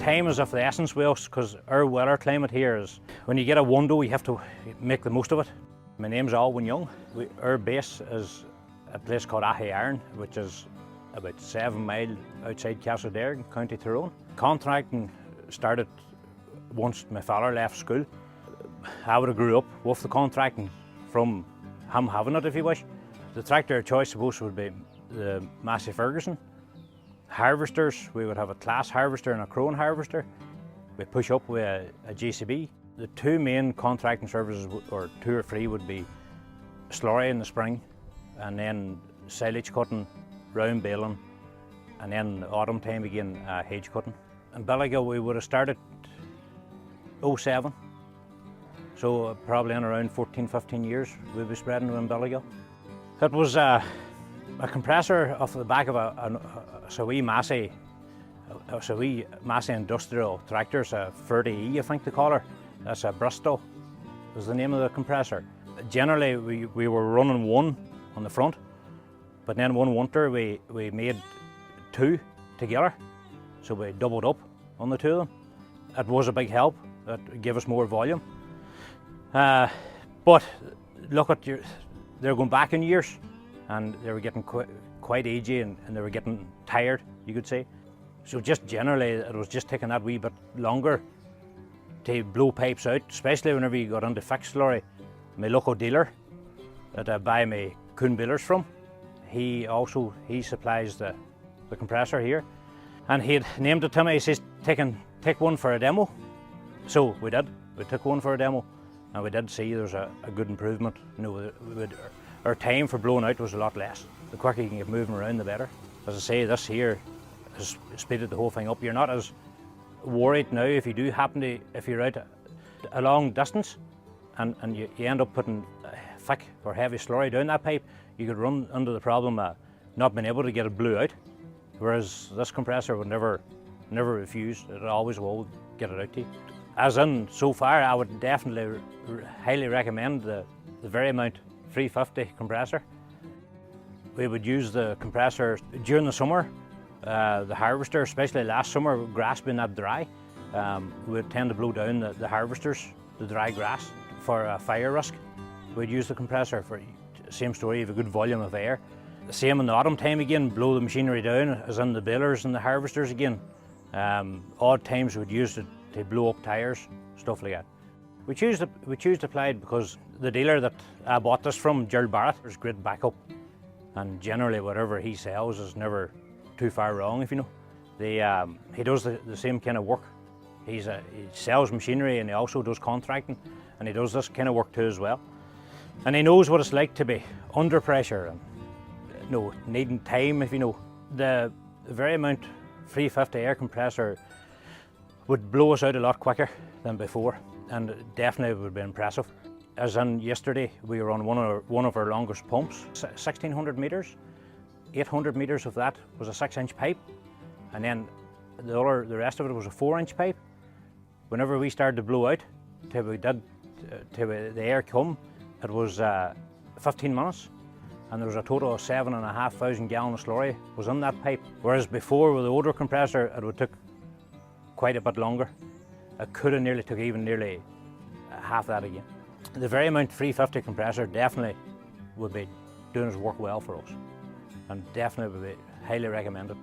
Time is of the essence with us because our weather climate here is, when you get a window, you have to make the most of it. My name's Alwyne. Our base is a place called Alwyne, which is about 7 miles outside Castledare in County Tyrone. Contracting started once my father left school. I would have grew up with the contracting from him having it, if you wish. The tractor of choice, I suppose, would be the Massey Ferguson. Harvesters, we would have a class harvester and a crone harvester. We push up with a JCB. The two main contracting services, or 2 or 3, would be slurry in the spring, and then silage cutting, round baling, and then autumn time again, hedge cutting. Umbilical, we would have started 07, so probably in around 14-15 years we'll be spreading the Umbilical. It was a compressor off the back of a wee Massey industrial tractor. It's a 30E, I think they call her. That's a Bristol, is the name of the compressor. Generally we were running one on the front, but then one winter we made 2 together, so we doubled up on the 2 of them. It was a big help. It gave us more volume. But look at they're going back in years, and they were getting quite agey, and they were getting tired, you could say. So just generally, it was just taking that wee bit longer to blow pipes out, especially whenever you got into fixed slurry. My local dealer that I buy my Coon balers from, he supplies the compressor here, and he had named it to me. He says, take one for a demo. So we did. We took one for a demo, and we did see there's a good improvement. You know, our time for blowing out was a lot less. The quicker you can get moving around, the better. As I say, this here has speeded the whole thing up. You're not as worried now if you do happen to, if you're out a long distance and you end up putting thick or heavy slurry down that pipe, you could run under the problem of not being able to get it blew out. Whereas this compressor would never refuse. It always will get it out to you. As in, so far, I would definitely highly recommend the Varimount 350 compressor. We would use the compressor during the summer. The harvester, especially last summer, grass being that dry, we would tend to blow down the harvesters, the dry grass, for a fire risk. We'd use the compressor for the same story, you have a good volume of air. The same in the autumn time again, blow the machinery down, as in the balers and the harvesters again. Odd times we'd use it to blow up tyres, stuff like that. We choose Applied because the dealer that I bought this from, Gerald Barrett, is great backup, and generally whatever he sells is never too far wrong, if you know. He does the same kind of work. He sells machinery, and he also does contracting, and he does this kind of work too as well. And he knows what it's like to be under pressure and needing time, if you know. The Varimount 350 air compressor would blow us out a lot quicker than before, and definitely would be impressive. As in yesterday, we were on one of our longest pumps, 1,600 metres. 800 metres of that was a 6-inch pipe, and then the rest of it was a 4-inch pipe. Whenever we started to blow out, till the air come, it was 15 minutes, and there was a total of 7,500 gallons of slurry was in that pipe. Whereas before, with the older compressor, it would take quite a bit longer. It could have nearly half that again. The Varimount 350 compressor definitely would be doing its work well for us, and definitely would be highly recommended.